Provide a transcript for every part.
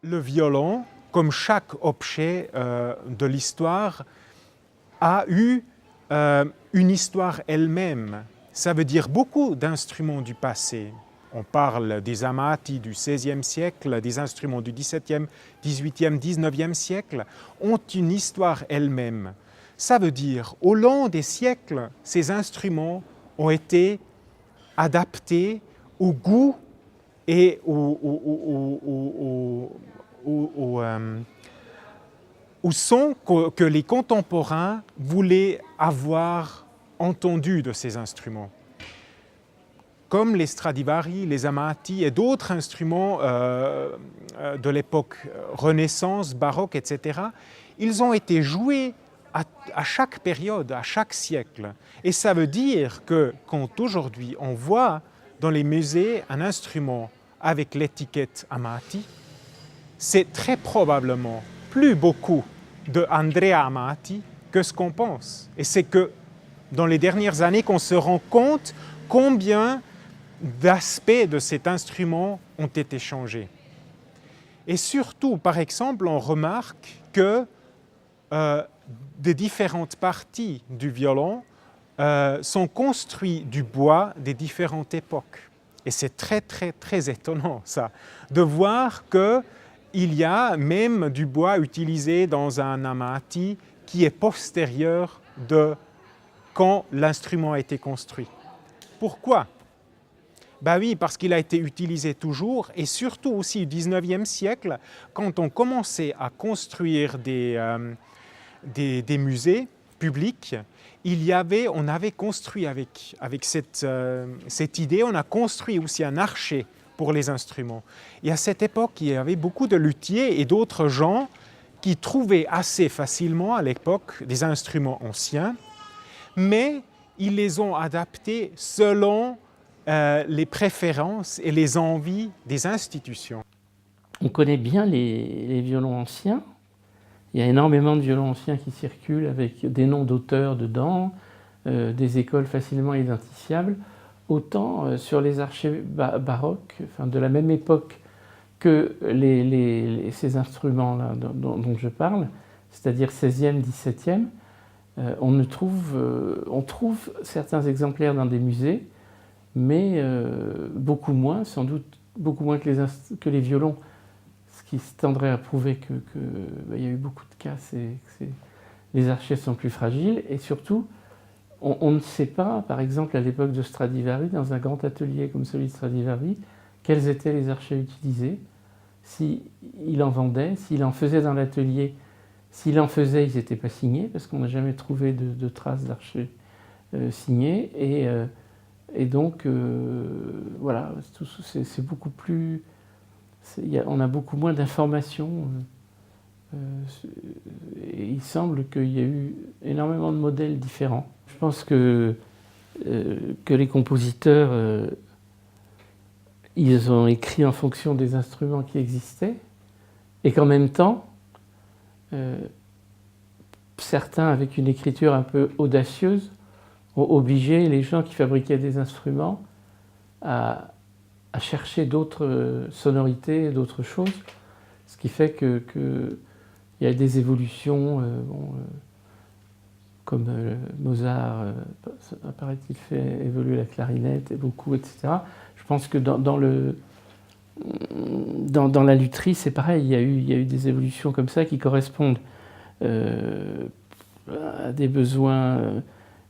Le violon, comme chaque objet de l'histoire, a eu une histoire elle-même. Ça veut dire beaucoup d'instruments du passé. On parle des amati du XVIe siècle, des instruments du XVIIe, XVIIIe, XIXe siècle, ont une histoire elle-même. Ça veut dire, au long des siècles, ces instruments ont été adaptés au goût et au son que les contemporains voulaient avoir entendu de ces instruments. Comme les Stradivari, les Amati et d'autres instruments de l'époque Renaissance, baroque, etc., ils ont été joués à chaque période, à chaque siècle. Et ça veut dire que quand aujourd'hui on voit dans les musées un instrument avec l'étiquette Amati, c'est très probablement plus beaucoup de Andrea Amati que ce qu'on pense. Et c'est que dans les dernières années qu'on se rend compte combien d'aspects de cet instrument ont été changés. Et surtout, par exemple, on remarque que des différentes parties du violon sont construites du bois des différentes époques. Et c'est très, très, très étonnant, ça, de voir qu'il y a même du bois utilisé dans un amati qui est postérieur de quand l'instrument a été construit. Pourquoi ? Ben oui, parce qu'il a été utilisé toujours, et surtout aussi au XIXe siècle, quand on commençait à construire des musées publics, on avait construit avec cette idée, on a construit aussi un archet pour les instruments. Et à cette époque, il y avait beaucoup de luthiers et d'autres gens qui trouvaient assez facilement à l'époque des instruments anciens, mais ils les ont adaptés selon les préférences et les envies des institutions. On connaît bien les violons anciens. Il y a énormément de violons anciens qui circulent avec des noms d'auteurs dedans, des écoles facilement identifiables. Autant sur les archets baroques, enfin de la même époque que ces instruments-là dont je parle, c'est-à-dire 16e, 17e, on trouve certains exemplaires dans des musées, mais beaucoup moins, sans doute beaucoup moins que les violons, ce qui tendrait à prouver qu'il y a eu beaucoup de cas, les archets sont plus fragiles, et surtout, on ne sait pas, par exemple à l'époque de Stradivari, dans un grand atelier comme celui de Stradivari, quels étaient les archets utilisés, s'il en vendait, s'il en faisait dans l'atelier. S'il en faisait, ils n'étaient pas signés, parce qu'on n'a jamais trouvé de traces d'archers signés, et donc, voilà, c'est beaucoup plus... on a beaucoup moins d'informations. Et il semble qu'il y a eu énormément de modèles différents. Je pense que les compositeurs, ils ont écrit en fonction des instruments qui existaient, et qu'en même temps, certains, avec une écriture un peu audacieuse, ont obligé les gens qui fabriquaient des instruments à chercher d'autres sonorités, d'autres choses, ce qui fait qu'il y a des évolutions, comme Mozart, paraît-il, fait évoluer la clarinette, et beaucoup, etc. Je pense que dans la lutherie, c'est pareil, il y a eu des évolutions comme ça qui correspondent à des besoins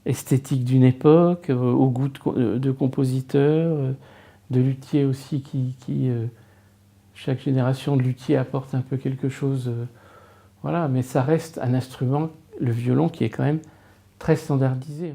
esthétiques d'une époque, au goût de compositeurs, de luthiers aussi, chaque génération de luthiers apporte un peu quelque chose, voilà, mais ça reste un instrument, le violon, qui est quand même très standardisé.